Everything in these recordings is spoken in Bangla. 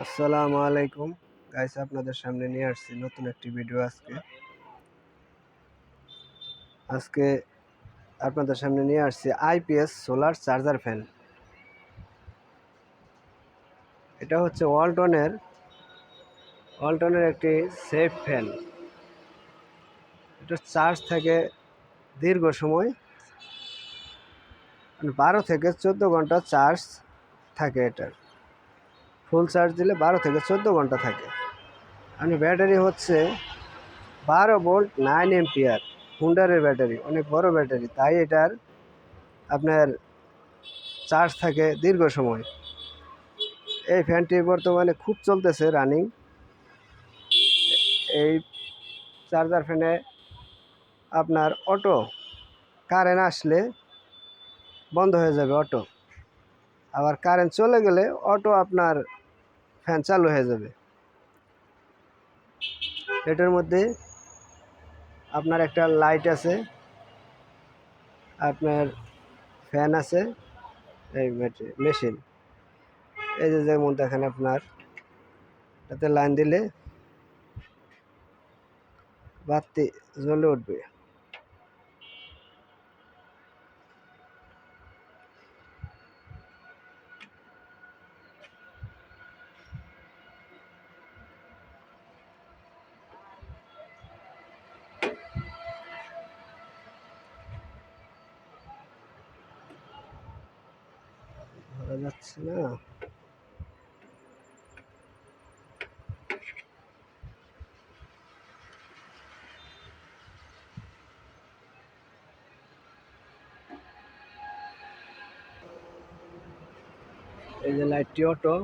আসসালামু আলাইকুম গাইস, আপনাদের সামনে নিয়ে আসছি নতুন একটি ভিডিও। আজকে আপনাদের সামনে নিয়ে আসছি আইপিএস সোলার চার্জার ফ্যান। এটা হচ্ছে ওয়ালটনের একটি সেফ ফ্যান। এটা চার্জ থাকে দীর্ঘ সময়, 12 থেকে 14 ঘন্টা চার্জ থাকে। এটার ফুল চার্জ দিলে 12 থেকে 14 ঘন্টা থাকে। ব্যাটারি হচ্ছে 12 ভোল্ট 9 এম্পিয়ার। হুন্ডারের ব্যাটারি, অনেক বড় ব্যাটারি, তাই এটার আপনার চার্জ থাকে দীর্ঘ সময়। এই ফ্যানটি বর্তমানে খুব চলতেছে, রানিং। এই চার্জার ফ্যানে আপনার অটো কারেন্ট আসলে বন্ধ হয়ে যাবে অটো, আবার কারেন্ট চলে গেলে অটো আপনার ফ্যান চালু হয়ে যাবে। এটার মধ্যে আপনার একটা লাইট আছে, আপনার ফ্যান আছে, এই মেশিন। এই যে যেমন দেখেন, আপনার এতে লাইন দিলে বাতি জ্বলে উঠবে। ধরা যাচ্ছে না। এই যে লাইটটি অটো,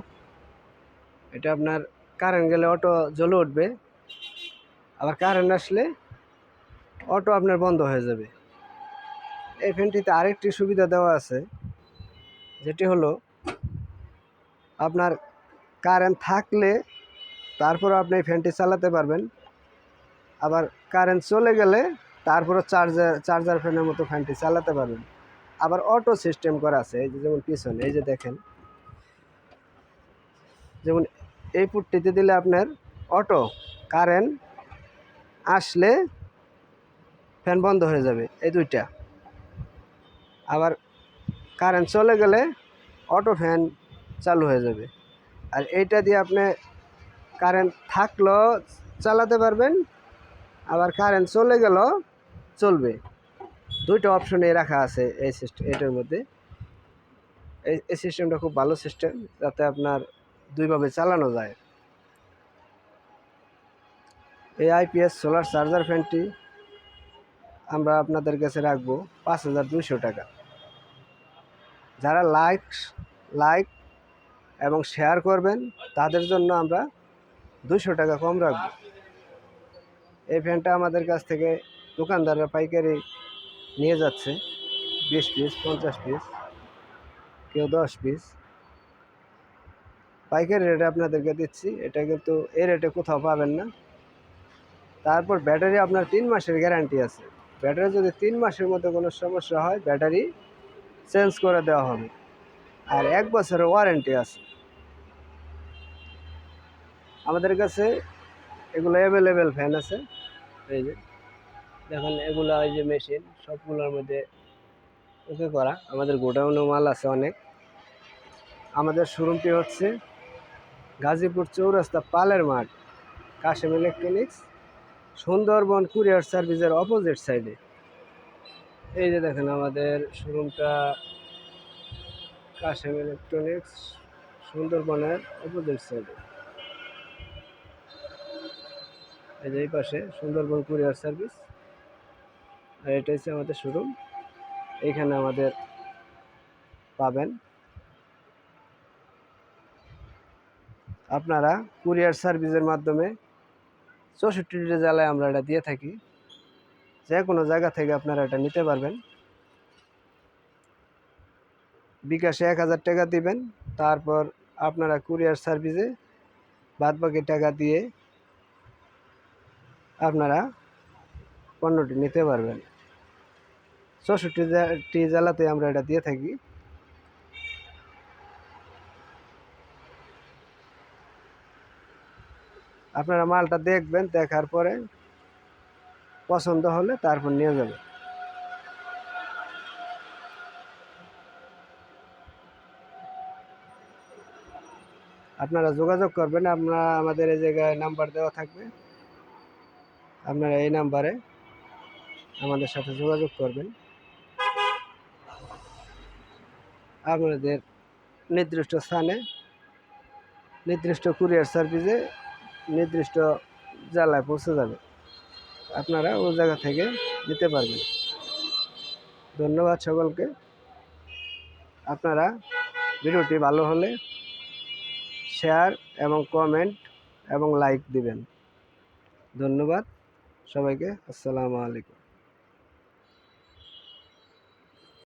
এটা আপনার কারেন্ট গেলে অটো জ্বলে উঠবে, আবার কারেন্ট আসলে অটো আপনার বন্ধ হয়ে যাবে। এই ফ্যানটিতে আরেকটি সুবিধা দেওয়া আছে, যেটি হলো আপনার কারেন্ট থাকলে তারপর আপনি এই ফ্যানটি চালাতে পারবেন, আবার কারেন্ট চলে গেলে তারপরে চার্জার ফ্যানের মতো ফ্যানটি চালাতে পারবেন। আবার অটো সিস্টেম করা আছে, এই যে যেমন পিছনে, এই যে দেখেন, যেমন এই পুটটিতে দিলে আপনার অটো কারেন্ট আসলে ফ্যান বন্ধ হয়ে যাবে, এই দুইটা। আবার কারেন্ট চলে গেলে অটো ফ্যান চালু হয়ে যাবে। আর এইটা দিয়ে আপনি কারেন্ট থাকলেও চালাতে পারবেন, আবার কারেন্ট চলে গেলেও চলবে। দুইটা অপশনে রাখা আছে এই সিস্টেম, এটার মধ্যে। এই সিস্টেমটা খুব ভালো সিস্টেম, যাতে আপনার দুইভাবে চালানো যায়। এই আইপিএস সোলার চার্জার ফ্যানটি আমরা আপনাদের কাছে রাখবো 5200 টাকা। যারা লাইক এবং শেয়ার করবেন তাদের জন্য আমরা 200 টাকা কম রাখবো। এই ফ্যানটা আমাদের কাছ থেকে দোকানদাররা পাইকারি নিয়ে যাচ্ছে 20 পিস, 50 পিস, কেউ 10 পিস। পাইকারি রেটে আপনাদেরকে দিচ্ছি, এটা কিন্তু এই রেটে কোথাও পাবেন না। তারপর ব্যাটারি আপনার 3 মাসের গ্যারান্টি আছে। ব্যাটারি যদি 3 মাসের মধ্যে কোনো সমস্যা হয়, ব্যাটারি চেঞ্জ করে দেওয়া হবে। আর 1 বছরের ওয়ারেন্টি আছে। আমাদের কাছে এগুলো অ্যাভেলেবেল ফ্যান আছে। এই যে দেখেন, এগুলো এই যে মেশিন, সবগুলোর মধ্যে ওকে করা। আমাদের গোডাউনে মাল আছে অনেক। আমাদের শোরুমটি হচ্ছে গাজীপুর চৌরাস্তা, পালের মাঠ, কাশেম ইলেকট্রনিক্স, সুন্দরবন কুরিয়ার সার্ভিসের অপোজিট সাইডে। এই যে দেখেন, আমাদের শোরুমটা কাশেম ইলেকট্রনিক্স, সুন্দরবনের অপোজিট সাইডে। এই যে এই পাশে সুন্দরবন কুরিয়ার সার্ভিস, আর এটা হচ্ছে আমাদের শোরুম। এইখানে আমাদের পাবেন। আপনারা কুরিয়ার সার্ভিসের মাধ্যমে 64টি জেলায় আমরা এটা দিয়ে থাকি। যে কোনো জায়গা থেকে আপনারা এটা নিতে পারবেন। বিকাশে 1000 টাকা দিবেন, তারপর আপনারা কুরিয়ার সার্ভিসে বাদবাকি টাকা দিয়ে আপনারা পণ্যটি নিতে পারবেন। 64টি জেলাতে আমরা এটা দিয়ে থাকি। আপনারা মালটা দেখবেন, দেখার পরে পছন্দ হলে তারপর নিয়ে যাবেন। আপনারা যোগাযোগ করবেন, আপনারা আমাদের এই জায়গায় নাম্বার দেওয়া থাকবে, আপনারা এই নাম্বারে আমাদের সাথে যোগাযোগ করবেন। আপনাদের নির্দিষ্ট স্থানে নির্দিষ্ট কুরিয়ার সার্ভিসে নির্দিষ্ট জেলায় পৌঁছে যাবে, আপনারা ওই জায়গা থেকে নিতে পারবেন। ধন্যবাদ সকলকে। আপনারা ভিডিওটি ভালো হলে শেয়ার এবং কমেন্ট এবং লাইক দিবেন। ধন্যবাদ সবাইকে। আসসালামু আলাইকুম।